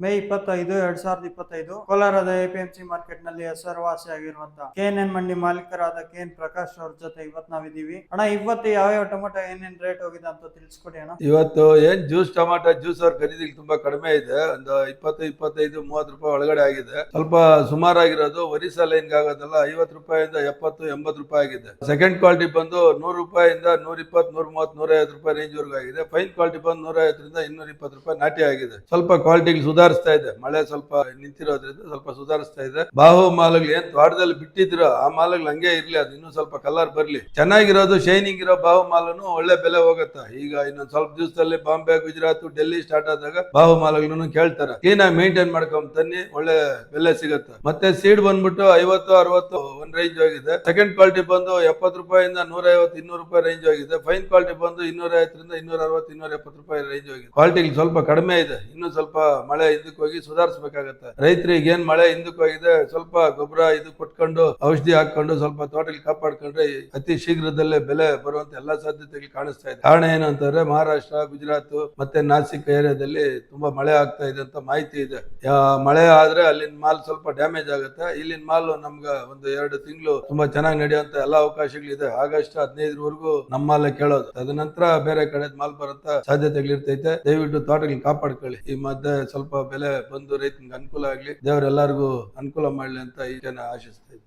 ಮೇ 25, 2025 ಕೋಲಾರದ APMC market ನಲ್ಲಿ ಹೆಸರುವಾಸಿಯಾಗಿರುವಂತಹ KNN ಮಂಡಿ ಮಾಲೀಕರಾದ KN ಪ್ರಕಾಶ್ ಅವ್ರ ಜೊತೆ ಇವತ್ತು ನಾವಿದೀವಿ. ಅಣ್ಣ, ಇವತ್ತು ಯಾವ ಟೊಮೆಟೊ ಏನೇನ್ ರೇಟ್ ಹೋಗಿದೆ ಅಂತ ತಿಳಿಸ್ಕೊಡಿ ಅಣ್ಣ. ಇವತ್ತು ಏನ್ ಟೊಮಾಟೊ ಜ್ಯೂಸ್ ಅವ್ರ ಖರೀದಿ ತುಂಬಾ ಕಡಿಮೆ ಇದೆ. ಒಂದು 20-25-30 ರೂಪಾಯಿ ಒಳಗಡೆ ಆಗಿದೆ. ಸ್ವಲ್ಪ ಸುಮಾರಾಗಿರೋದು ಒರಿಸ್ಸಾ ಲೈನ್ ಆಗೋದಲ್ಲ 50 ರೂಪಾಯಿಂದ 70-80 ರೂಪಾಯಿ ಆಗಿದೆ. ಸೆಕೆಂಡ್ ಕ್ವಾಲಿಟಿ ಬಂದು 100 ರೂಪಾಯಿಂದ 120-130-150 ರೂಪಾಯಿ ರೇಂಜ್ ವರೆಗೂ ಆಗಿದೆ. ಫೈನ್ ಕ್ವಾಲಿಟಿ ಬಂದು 150-220 ರೂಪಾಯಿ ನಾಟಿ ಆಗಿದೆ. ಸ್ವಲ್ಪ ಕ್ವಾಲಿಟಿ ಸುಧಾರಿಸ್ತಾ ಇದೆ. ಮಳೆ ಸ್ವಲ್ಪ ನಿಂತಿರೋದ್ರಿಂದ ಸ್ವಲ್ಪ ಸುಧಾರಿಸ್ತಾ ಇದೆ. ಬಾಹು ಮಾಲಗಳು ಏನ್ ತೋಟದಲ್ಲಿ ಬಿಟ್ಟಿದ್ರು ಆ ಮಾಲಗಳು ಹಂಗೆ ಇರ್ಲಿ, ಅದು ಇನ್ನೂ ಸ್ವಲ್ಪ ಕಲರ್ ಬರ್ಲಿ. ಚೆನ್ನಾಗಿರೋದು ಶೈನಿಂಗ್ ಇರೋ ಬಾಹು ಮಾಲನು ಒಳ್ಳೆ ಬೆಲೆ ಹೋಗುತ್ತೆ. ಈಗ ಇನ್ನೊಂದ್ ಸ್ವಲ್ಪ ದಿವಸದಲ್ಲಿ ಬಾಂಬೆ, ಗುಜರಾತ್, ಡೆಲ್ಲಿ ಸ್ಟಾರ್ಟ್ ಆದಾಗ ಬಾಹು ಮಾಲಗಳನ್ನು ಕೇಳ್ತಾರೆ. ಕ್ಲೀನ್ ಆಗಿ ಮೇಂಟೈನ್ ಮಾಡ್ಕೊಂಡ್ ತನ್ನಿ, ಒಳ್ಳೆ ಬೆಲೆ ಸಿಗುತ್ತೆ. ಮತ್ತೆ ಸೀಡ್ ಬಂದ್ಬಿಟ್ಟು 50-60 ಒಂದ್ ರೇಂಜ್ ಹೋಗಿದೆ. ಸೆಕೆಂಡ್ ಕ್ವಾಲಿಟಿ ಬಂದು 70 ರೂಪಾಯಿಂದ 150-200 ರೂಪಾಯಿ ರೇಂಜ್ ಹೋಗಿದೆ. ಫೈನ್ ಕ್ವಾಲಿಟಿ ಬಂದು 250-260-270 ರೂಪಾಯಿ ರೇಂಜ್ ಹೋಗಿದೆ. ಕ್ವಾಲಿಟಿ ಸ್ವಲ್ಪ ಕಡಿಮೆ ಇದೆ. ಇನ್ನು ಸ್ವಲ್ಪ ಮಳೆ ಹಿಂದಕ್ಕೆ ಹೋಗಿ ಸುಧಾರಿಸಬೇಕಾಗತ್ತೆ. ರೈತರಿಗೆ ಏನ್ ಮಳೆ ಹಿಂದಕ್ಕೆ ಹೋಗಿದೆ, ಸ್ವಲ್ಪ ಗೊಬ್ಬರ ಇದು ಕೊಟ್ಕೊಂಡು ಔಷಧಿ ಹಾಕೊಂಡು ಸ್ವಲ್ಪ ತೋಟದಲ್ಲಿ ಕಾಪಾಡ್ಕೊಂಡ್ರೆ ಅತಿ ಶೀಘ್ರದಲ್ಲೇ ಬೆಲೆ ಬರುವಂತ ಎಲ್ಲಾ ಸಾಧ್ಯತೆಗಳು ಕಾಣಿಸ್ತಾ ಇದೆ. ಕಾರಣ ಏನು ಅಂತಂದ್ರೆ ಮಹಾರಾಷ್ಟ್ರ, ಗುಜರಾತ್ ಮತ್ತೆ ನಾಸಿಕ್ ಏರಿಯಾದಲ್ಲಿ ತುಂಬಾ ಮಳೆ ಆಗ್ತಾ ಇದೆ ಅಂತ ಮಾಹಿತಿ ಇದೆ. ಮಳೆ ಆದ್ರೆ ಅಲ್ಲಿನ ಮಾಲ್ ಸ್ವಲ್ಪ ಡ್ಯಾಮೇಜ್ ಆಗುತ್ತೆ. ಇಲ್ಲಿನ ಮಾಲ್ ನಮ್ಗ ಒಂದು 2 ತಿಂಗಳು ತುಂಬಾ ಚೆನ್ನಾಗಿ ನಡೆಯುವಂತ ಎಲ್ಲಾ ಅವಕಾಶಗಳಿದೆ. ಆಗಸ್ಟ್ 15 ನಮ್ಮ ಮಾಲ್ ಕೇಳೋದು. ತದನಂತರ ಬೇರೆ ಕಡೆ ಮಾಲ್ ಬರುವಂತ ಸಾಧ್ಯತೆಗಳಿರ್ತೈತೆ. ದಯವಿಟ್ಟು ತೋಟಗಳಿಗೆ ಕಾಪಾಡ್ಕೊಳ್ಳಿ. ಈ ಮಧ್ಯೆ ಸ್ವಲ್ಪ ಬೆಲೆ ಬಂದು ರೈತನಿಗೆ ಅನುಕೂಲ ಆಗ್ಲಿ, ದೇವರೆಲ್ಲರಿಗೂ ಅನುಕೂಲ ಮಾಡ್ಲಿ ಅಂತ ಈಗೇನ ಆಶಿಸ್ತಾ ಇದ್ದೀನಿ.